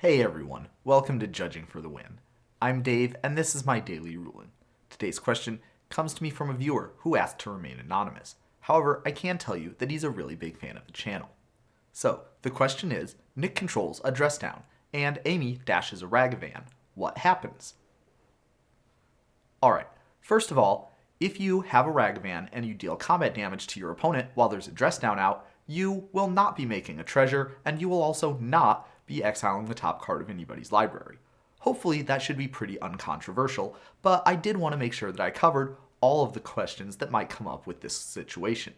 Hey everyone, welcome to Judging for the Win. I'm Dave, and this is my daily ruling. Today's question comes to me from a viewer who asked to remain anonymous. However, I can tell you that he's a really big fan of the channel. So, the question is, Nick controls a dress down, and Amy dashes a Ragavan. What happens? Alright, first of all, if you have a Ragavan and you deal combat damage to your opponent while there's a dress down out, you will not be making a treasure, and you will also not be exiling the top card of anybody's library. Hopefully that should be pretty uncontroversial, but I did want to make sure that I covered all of the questions that might come up with this situation.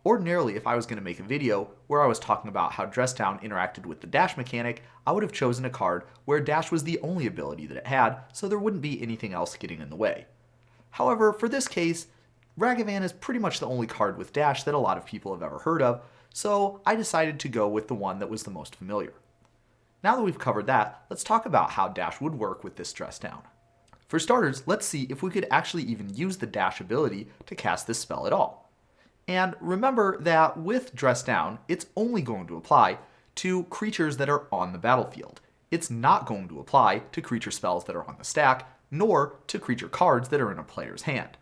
Ordinarily, if I was going to make a video where I was talking about how dress down interacted with the dash mechanic, I would have chosen a card where dash was the only ability that it had, so there wouldn't be anything else getting in the way. However, for this case, Ragavan is pretty much the only card with dash that a lot of people have ever heard of, so I decided to go with the one that was the most familiar. Now that we've covered that, let's talk about how dash would work with this dress down. For starters, let's see if we could actually even use the dash ability to cast this spell at all. And remember that with dress down, it's only going to apply to creatures that are on the battlefield. It's not going to apply to creature spells that are on the stack, nor to creature cards that are in a player's hand.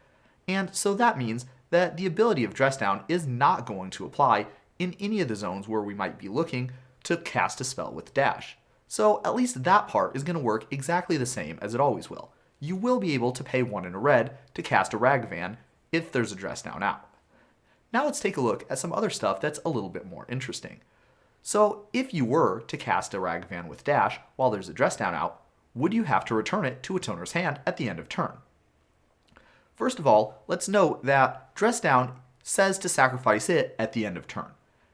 And so that means that the ability of dress down is not going to apply in any of the zones where we might be looking to cast a spell with dash. So at least that part is going to work exactly the same as it always will. You will be able to pay 1 in a red to cast a Ragavan if there's a dress down out. Now let's take a look at some other stuff that's a little bit more interesting. So if you were to cast a Ragavan with dash while there's a dress down out, would you have to return it to its owner's hand at the end of turn? First of all, let's note that dress down says to sacrifice it at the end of turn.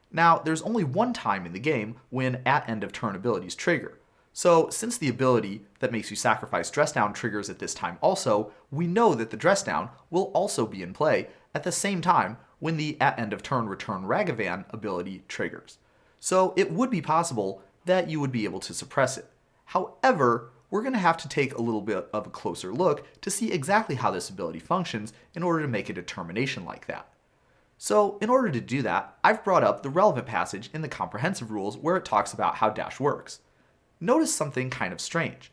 Now, there's only one time in the game when at end of turn abilities trigger. So since the ability that makes you sacrifice dress down triggers at this time also, we know that the dress down will also be in play at the same time when the at end of turn return Ragavan ability triggers. So it would be possible that you would be able to suppress it. However, we're going to have to take a little bit of a closer look to see exactly how this ability functions in order to make a determination like that. So in order to do that, I've brought up the relevant passage in the comprehensive rules where it talks about how dash works. Notice something kind of strange.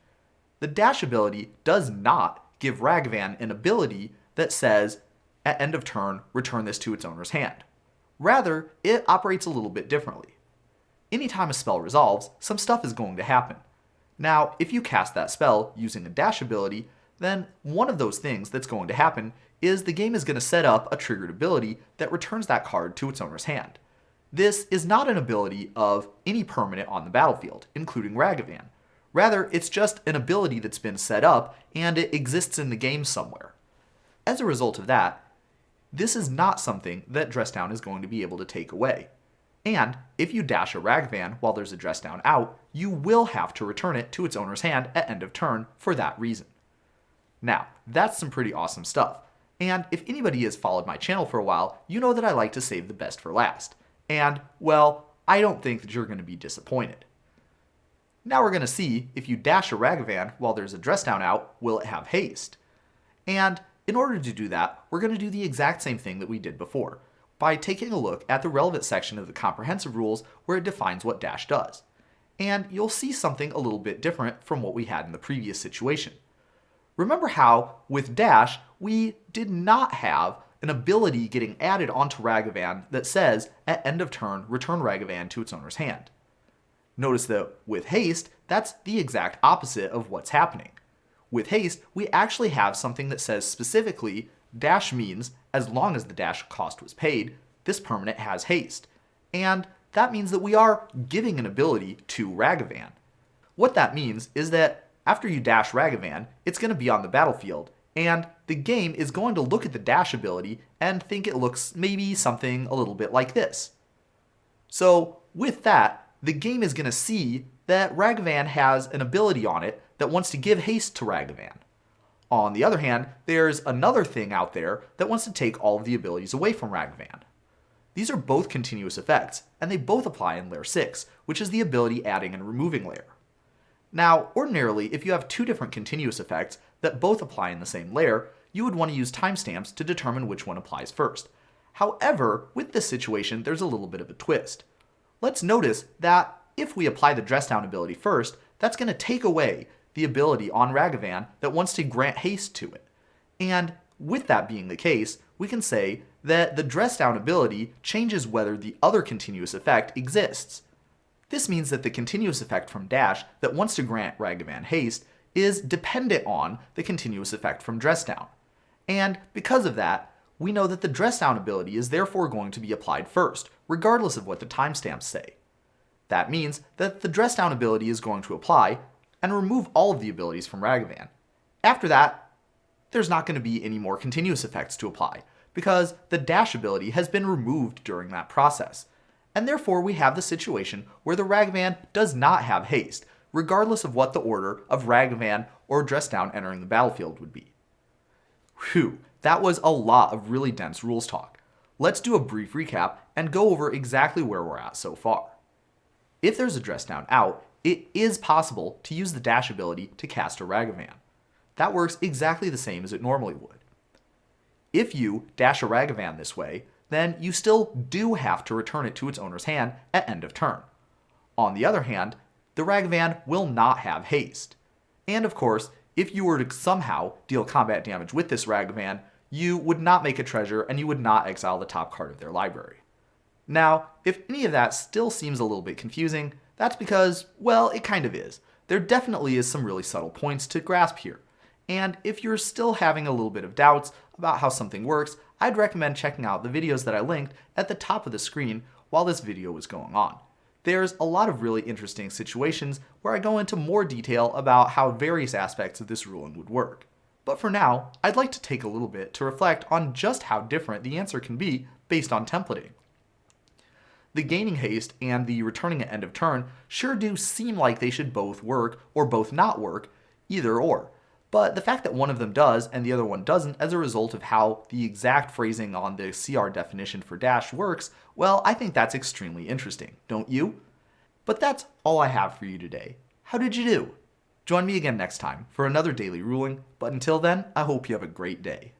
The dash ability does not give Ragavan an ability that says, at end of turn, return this to its owner's hand. Rather, it operates a little bit differently. Anytime a spell resolves, some stuff is going to happen. Now, if you cast that spell using a dash ability, then one of those things that's going to happen is the game is going to set up a triggered ability that returns that card to its owner's hand. This is not an ability of any permanent on the battlefield, including Ragavan. Rather, it's just an ability that's been set up and it exists in the game somewhere. As a result of that, this is not something that dress down is going to be able to take away. And if you dash a Ragavan while there's a dress down out, you will have to return it to its owner's hand at end of turn for that reason. Now, that's some pretty awesome stuff. And if anybody has followed my channel for a while, you know that I like to save the best for last. And, well, I don't think that you're going to be disappointed. Now we're going to see if you dash a Ragavan while there's a dress down out, will it have haste? And in order to do that, we're going to do the exact same thing that we did before, by taking a look at the relevant section of the comprehensive rules where it defines what dash does. And you'll see something a little bit different from what we had in the previous situation. Remember how, with dash, we did not have an ability getting added onto Ragavan that says, at end of turn, return Ragavan to its owner's hand. Notice that with haste, that's the exact opposite of what's happening. With haste, we actually have something that says specifically, dash means, as long as the dash cost was paid, this permanent has haste. And that means that we are giving an ability to Ragavan. What that means is that after you dash Ragavan, it's going to be on the battlefield, and the game is going to look at the dash ability and think it looks maybe something a little bit like this. So with that, the game is going to see that Ragavan has an ability on it that wants to give haste to Ragavan. On the other hand, there's another thing out there that wants to take all of the abilities away from Ragavan. These are both continuous effects, and they both apply in Layer 6, which is the ability adding and removing layer. Now, ordinarily, if you have two different continuous effects that both apply in the same layer, you would want to use timestamps to determine which one applies first. However, with this situation, there's a little bit of a twist. Let's notice that if we apply the dress down ability first, that's going to take away the ability on Ragavan that wants to grant haste to it. And with that being the case, we can say that the dress down ability changes whether the other continuous effect exists. This means that the continuous effect from dash that wants to grant Ragavan haste is dependent on the continuous effect from dress down. And because of that, we know that the dress down ability is therefore going to be applied first, regardless of what the timestamps say. That means that the dress down ability is going to apply and remove all of the abilities from Ragavan. After that, there's not going to be any more continuous effects to apply, because the dash ability has been removed during that process. And therefore we have the situation where the Ragavan does not have haste, regardless of what the order of Ragavan or dress down entering the battlefield would be. Whew, that was a lot of really dense rules talk. Let's do a brief recap and go over exactly where we're at so far. If there's a dress down out, it is possible to use the dash ability to cast a Ragavan. That works exactly the same as it normally would. If you dash a Ragavan this way, then you still do have to return it to its owner's hand at end of turn. On the other hand, the Ragavan will not have haste. And of course, if you were to somehow deal combat damage with this Ragavan, you would not make a treasure and you would not exile the top card of their library. Now, if any of that still seems a little bit confusing, that's because, well, it kind of is. There definitely is some really subtle points to grasp here. And if you're still having a little bit of doubts about how something works, I'd recommend checking out the videos that I linked at the top of the screen while this video was going on. There's a lot of really interesting situations where I go into more detail about how various aspects of this ruling would work. But for now, I'd like to take a little bit to reflect on just how different the answer can be based on templating. The gaining haste and the returning at end of turn sure do seem like they should both work or both not work, either or. But the fact that one of them does and the other one doesn't as a result of how the exact phrasing on the CR definition for dash works, well, I think that's extremely interesting, don't you? But that's all I have for you today. How did you do? Join me again next time for another daily ruling, but until then, I hope you have a great day.